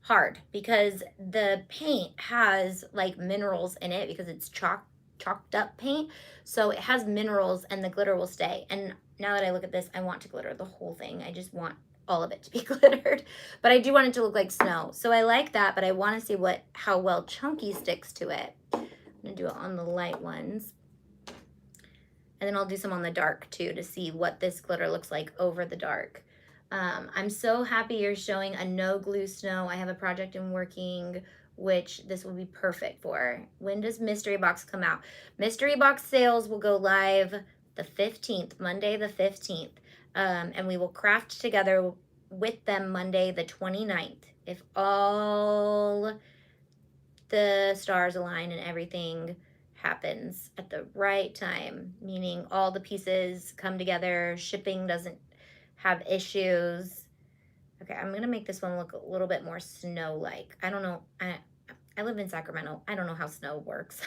hard because the paint has like minerals in it because it's chalked up paint. So it has minerals and the glitter will stay. And now that I look at this, I want to glitter the whole thing. I just want all of it to be glittered, but I do want it to look like snow. So I like that, but I want to see how well chunky sticks to it. I'm gonna do it on the light ones. And then I'll do some on the dark too to see what this glitter looks like over the dark. I'm so happy you're showing a no glue snow. I have a project in working which this will be perfect for. When does Mystery Box come out? Mystery Box sales will go live the 15th, Monday the 15th. And we will craft together with them Monday the 29th. If all the stars align and everything happens at the right time, meaning all the pieces come together, shipping doesn't have issues. Okay, I'm gonna make this one look a little bit more snow-like. I don't know, I live in Sacramento. I don't know how snow works.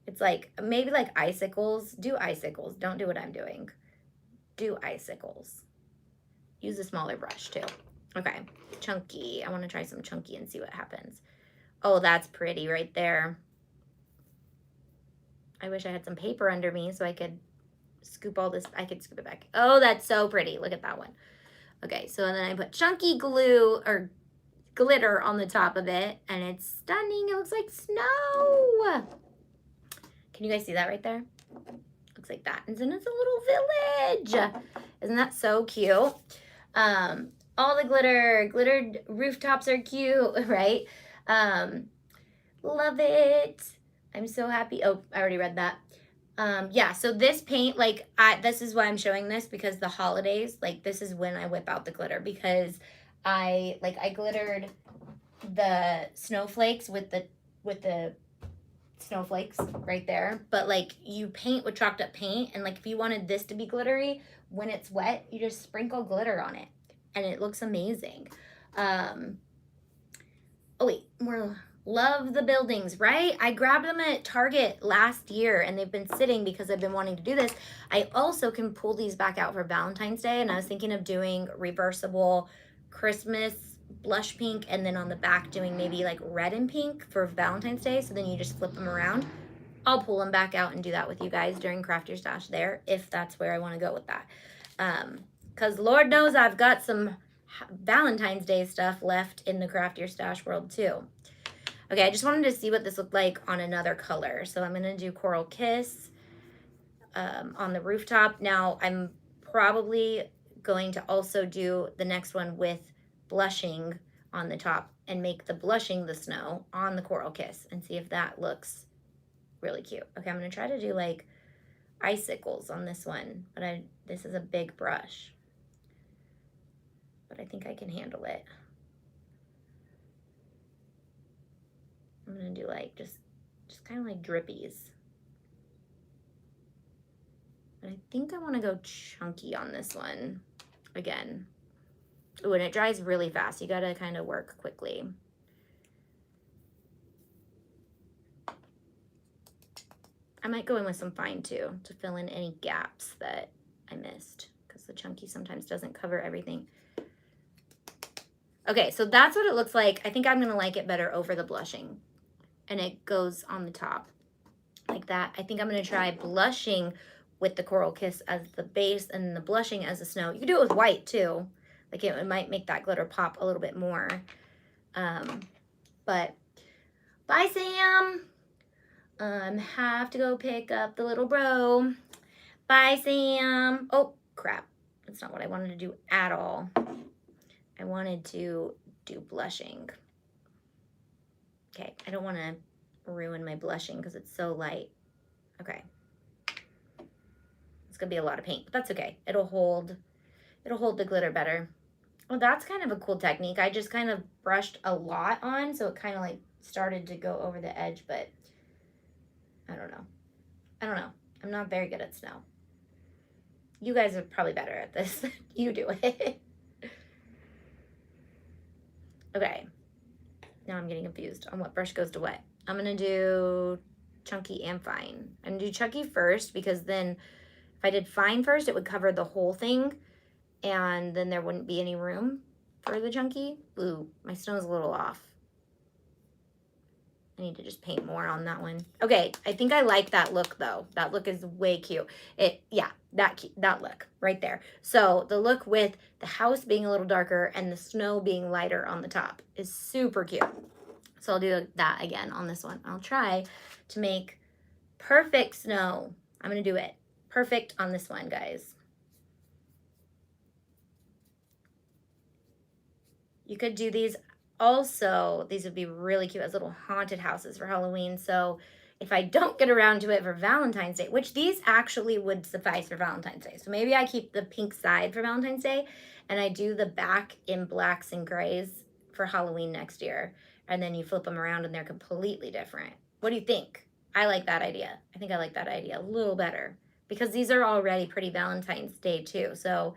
It's like, maybe like icicles. Do icicles, don't do what I'm doing. Do icicles. Use a smaller brush too. Okay, chunky. I wanna try some chunky and see what happens. Oh, that's pretty right there. I wish I had some paper under me so I could scoop all this. I could scoop it back. Oh, that's so pretty. Look at that one. Okay, so then I put chunky glue or glitter on the top of it, and it's stunning. It looks like snow. Can you guys see that right there? Looks like that. And then it's a little village. Isn't that so cute? All the glittered rooftops are cute, right? Love it. I'm so happy. Oh, I already read that. Yeah, so this paint, like, this is why I'm showing this, because the holidays, like, this is when I whip out the glitter, because I glittered the snowflakes with the snowflakes right there. But, like, you paint with chalked up paint, and, like, if you wanted this to be glittery, when it's wet, you just sprinkle glitter on it, and it looks amazing. Oh, wait, more. Love the buildings, right? I grabbed them at Target last year and they've been sitting because I've been wanting to do this. I also can pull these back out for Valentine's Day, and I was thinking of doing reversible Christmas blush pink, and then on the back doing maybe like red and pink for Valentine's Day, so then you just flip them around. I'll pull them back out and do that with you guys during Craft Your Stash there, if that's where I want to go with that. Because Lord knows I've got some Valentine's Day stuff left in the Craft Your Stash world too. Okay, I just wanted to see what this looked like on another color. So I'm going to do Coral Kiss on the rooftop. Now, I'm probably going to also do the next one with blushing on the top and make the blushing the snow on the Coral Kiss and see if that looks really cute. Okay, I'm going to try to do like icicles on this one, but this is a big brush. But I think I can handle it. I'm gonna do like just kind of like drippies. And I think I want to go chunky on this one again. Ooh, and it dries really fast. You gotta kind of work quickly. I might go in with some fine too to fill in any gaps that I missed, because the chunky sometimes doesn't cover everything. Okay, so that's what it looks like. I think I'm gonna like it better over the blushing. And it goes on the top like that. I think I'm going to try blushing with the Coral Kiss as the base and the blushing as the snow. You can do it with white too. Like it might make that glitter pop a little bit more. But bye, Sam. Have to go pick up the little bro. Bye, Sam. Oh, crap. That's not what I wanted to do at all. I wanted to do blushing. Okay, I don't want to ruin my blushing because it's so light. Okay. It's going to be a lot of paint, but that's okay. It'll hold the glitter better. Well, that's kind of a cool technique. I just kind of brushed a lot on, so it kind of like started to go over the edge, but I don't know. I'm not very good at snow. You guys are probably better at this. You do it. Okay. Now I'm getting confused on what brush goes to what. I'm going to do chunky and fine. I'm going to do chunky first, because then if I did fine first, it would cover the whole thing, and then there wouldn't be any room for the chunky. Ooh, my snow's a little off. I need to just paint more on that one. Okay, I think I like that look though. That look is way cute. Yeah, that look right there. So the look with the house being a little darker and the snow being lighter on the top is super cute. So I'll do that again on this one. I'll try to make perfect snow. I'm gonna do it perfect on this one, guys. You could do these also. These would be really cute as little haunted houses for Halloween. So if I don't get around to it for Valentine's Day, which these actually would suffice for Valentine's Day. So maybe I keep the pink side for Valentine's Day and I do the back in blacks and grays for Halloween next year. And then you flip them around and they're completely different. What do you think? I like that idea. I think I like that idea a little better, because these are already pretty Valentine's Day too. So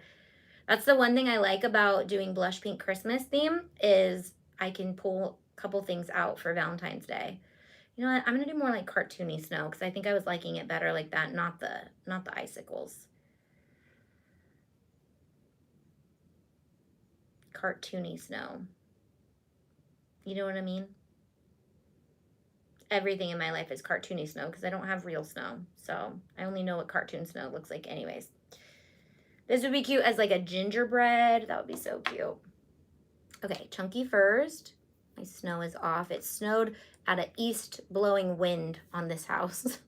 that's the one thing I like about doing blush pink Christmas theme, is I can pull a couple things out for Valentine's Day. You know what? I'm going to do more like cartoony snow, because I think I was liking it better like that, not the icicles. Cartoony snow. You know what I mean? everything in my life is cartoony snow because I don't have real snow. So I only know what cartoon snow looks like anyways. This would be cute as like a gingerbread. That would be so cute. Okay, chunky first. My snow is off. It snowed at an east blowing wind on this house.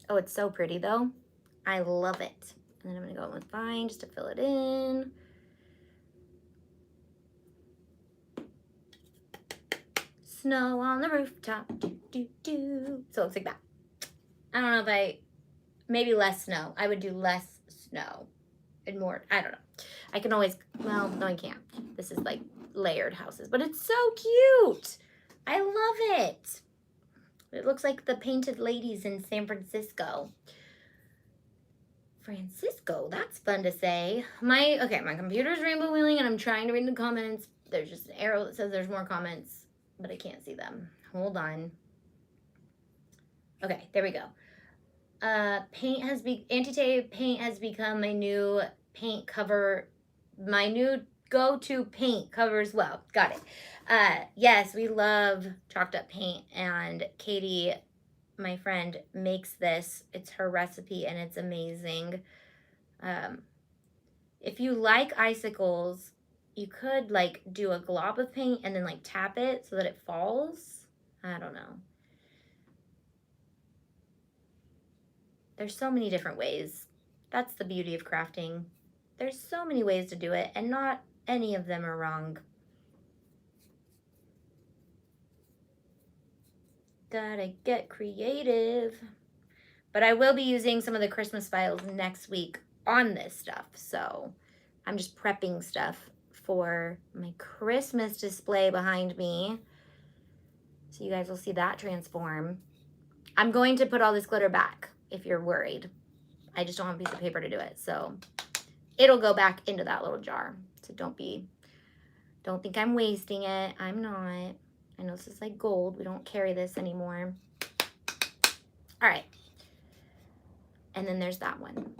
Oh, it's so pretty though. I love it. And then I'm gonna go in with vine just to fill it in. Snow on the rooftop, do, do, do. So it looks like that. I don't know if maybe less snow. I would do less snow and more, I don't know. I can always, well, no, I can't. This is like layered houses, but it's so cute. I love it. It looks like the painted ladies in San Francisco. Francisco, that's fun to say. My computer's rainbow wheeling and I'm trying to read the comments. There's just an arrow that says there's more comments, but I can't see them. Hold on. Okay, there we go. Anti-Tay paint has become my new paint cover, my new go-to paint cover as well. Got it. Yes, we love chalked up paint, and Katie, my friend, makes this. It's her recipe and it's amazing. If you like icicles, you could like do a glob of paint and then like tap it so that it falls. I don't know. There's so many different ways. That's the beauty of crafting. There's so many ways to do it, and not any of them are wrong. Gotta get creative. But I will be using some of the Christmas files next week on this stuff. So I'm just prepping stuff for my Christmas display behind me. So you guys will see that transform. I'm going to put all this glitter back if you're worried. I just don't have a piece of paper to do it. So it'll go back into that little jar. So don't think I'm wasting it. I'm not. I know this is like gold. We don't carry this anymore. All right. And then there's that one.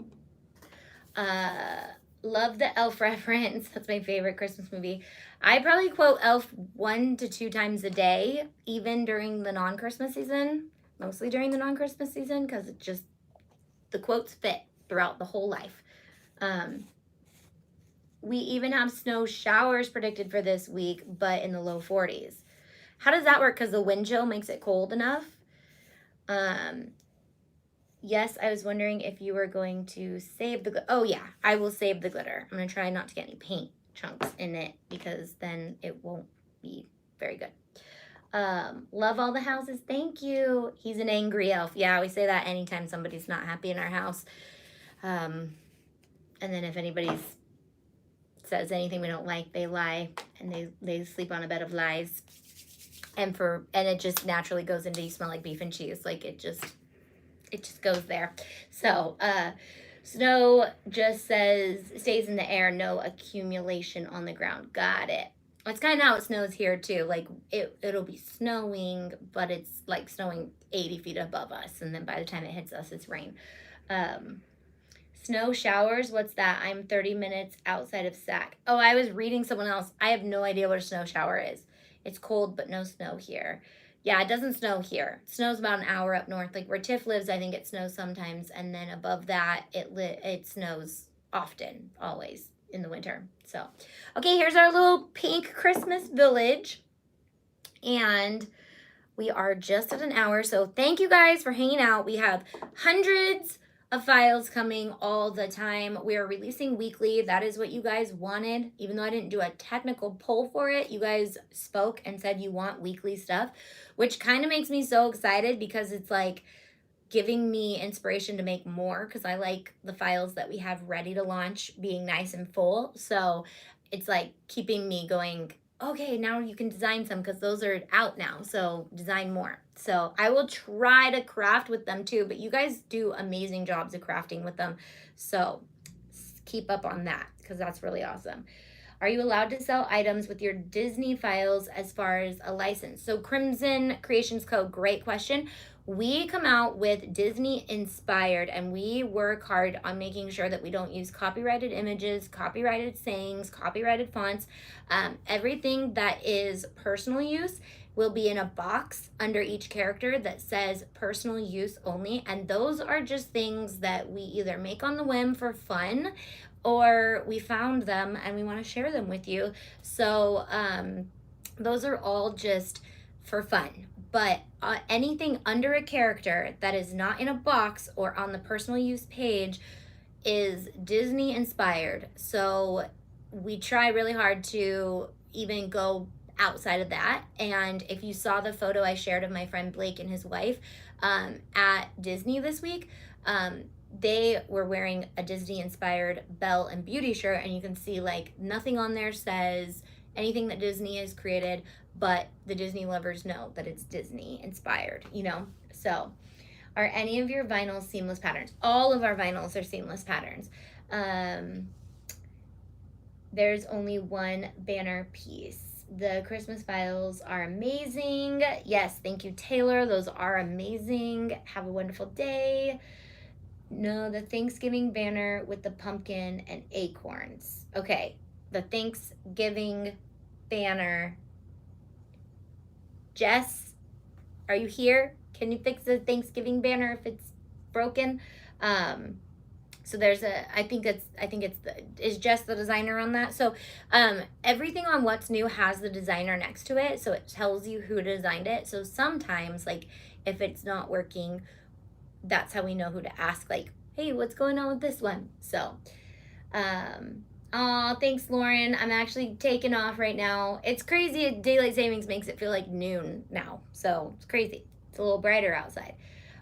Love the Elf reference. That's my favorite Christmas movie. I probably quote Elf 1 to 2 times a day, even during the non-Christmas season. Mostly during the non-Christmas season, because it just, the quotes fit throughout the whole life. We even have snow showers predicted for this week, but in the low 40s. How does that work? Because the wind chill makes it cold enough. Yes, I was wondering if you were going to save the glitter. Oh yeah, I will save the glitter. I'm gonna try not to get any paint chunks in it because then it won't be very good. Love all the houses. Thank you. He's an angry elf. Yeah, we say that anytime somebody's not happy in our house. And then if anybody says anything we don't like, they lie and they sleep on a bed of lies. And it just naturally goes into you smell like beef and cheese. Like it just goes there. So, snow just says stays in the air, no accumulation on the ground. Got it. That's kind of how it snows here too. Like it'll be snowing, but it's like snowing 80 feet above us. And then by the time it hits us, it's rain. Snow showers, what's that? I'm 30 minutes outside of Sac. Oh, I was reading someone else. I have no idea what a snow shower is. It's cold, but no snow here. Yeah, it doesn't snow here. It snows about an hour up north. Like where Tiff lives, I think it snows sometimes. And then above that, it snows often, always in the winter. So, okay, here's our little pink Christmas village. And we are just at an hour. So thank you guys for hanging out. We have hundreds of files coming all the time. We are releasing weekly. That is what you guys wanted. Even though I didn't do a technical poll for it, you guys spoke and said you want weekly stuff, which kind of makes me so excited because it's like giving me inspiration to make more because I like the files that we have ready to launch being nice and full. So it's like keeping me going, okay, now you can design some because those are out now. So design more. So I will try to craft with them too, but you guys do amazing jobs of crafting with them. So keep up on that because that's really awesome. Are you allowed to sell items with your Disney files as far as a license? So Crimson Creations Co., great question. We come out with Disney inspired and we work hard on making sure that we don't use copyrighted images, copyrighted sayings, copyrighted fonts, everything that is personal use will be in a box under each character that says personal use only. And those are just things that we either make on the whim for fun, or we found them and we want to share them with you. So those are all just for fun. But anything under a character that is not in a box or on the personal use page is Disney inspired. So we try really hard to even go outside of that. And if you saw the photo I shared of my friend Blake and his wife at Disney this week, they were wearing a Disney inspired Belle and Beauty shirt, and you can see like nothing on there says anything that Disney has created, but the Disney lovers know that it's Disney inspired, you know? So are any of your vinyls seamless patterns? All of our vinyls are seamless patterns. There's only one banner piece. The Christmas files are amazing. Yes, thank you, Taylor. Those are amazing. Have a wonderful day. No, the Thanksgiving banner with the pumpkin and acorns. Okay, the Thanksgiving banner. Jess, are you here? Can you fix the Thanksgiving banner if it's broken? So there's I think is Jess the designer on that? So everything on What's New has the designer next to it, so it tells you who designed it. So sometimes, like, if it's not working, that's how we know who to ask, like, hey, what's going on with this one? So oh, thanks, Lauren. I'm actually taking off right now. It's crazy. Daylight savings makes it feel like noon now, so it's crazy. It's a little brighter outside.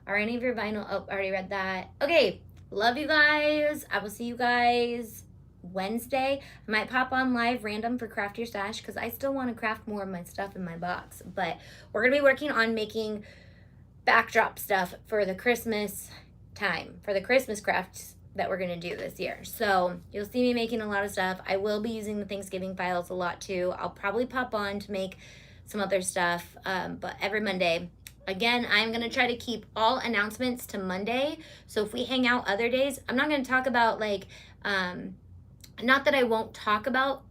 Are any of your vinyl? Oh, already read that. Okay, love you guys. I will see you guys Wednesday. I might pop on live random for Craft Your Stash because I still want to craft more of my stuff in my box. But we're going to be working on making backdrop stuff for the Christmas time, for the Christmas crafts that we're going to do this year. So you'll see me making a lot of stuff. I will be using the Thanksgiving files a lot too. I'll probably pop on to make some other stuff, but every Monday. Again, I'm going to try to keep all announcements to Monday. So if we hang out other days, I'm not going to talk about, like, not that I won't talk about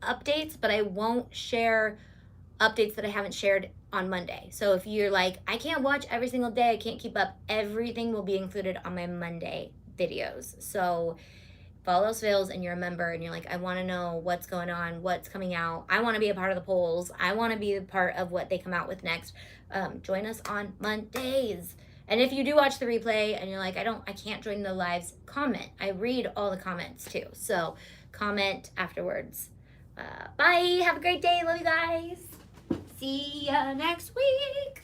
updates, but I won't share updates that I haven't shared on Monday. So if you're like, I can't watch every single day, I can't keep up, everything will be included on my Monday videos. So if all else fails and you're a member and you're like, I want to know what's going on, what's coming out, I want to be a part of the polls, I want to be a part of what they come out with next, join us on Mondays. And if you do watch the replay and you're like, I can't join the lives, comment. I read all the comments too. So comment afterwards. Bye. Have a great day. Love you guys. See ya next week.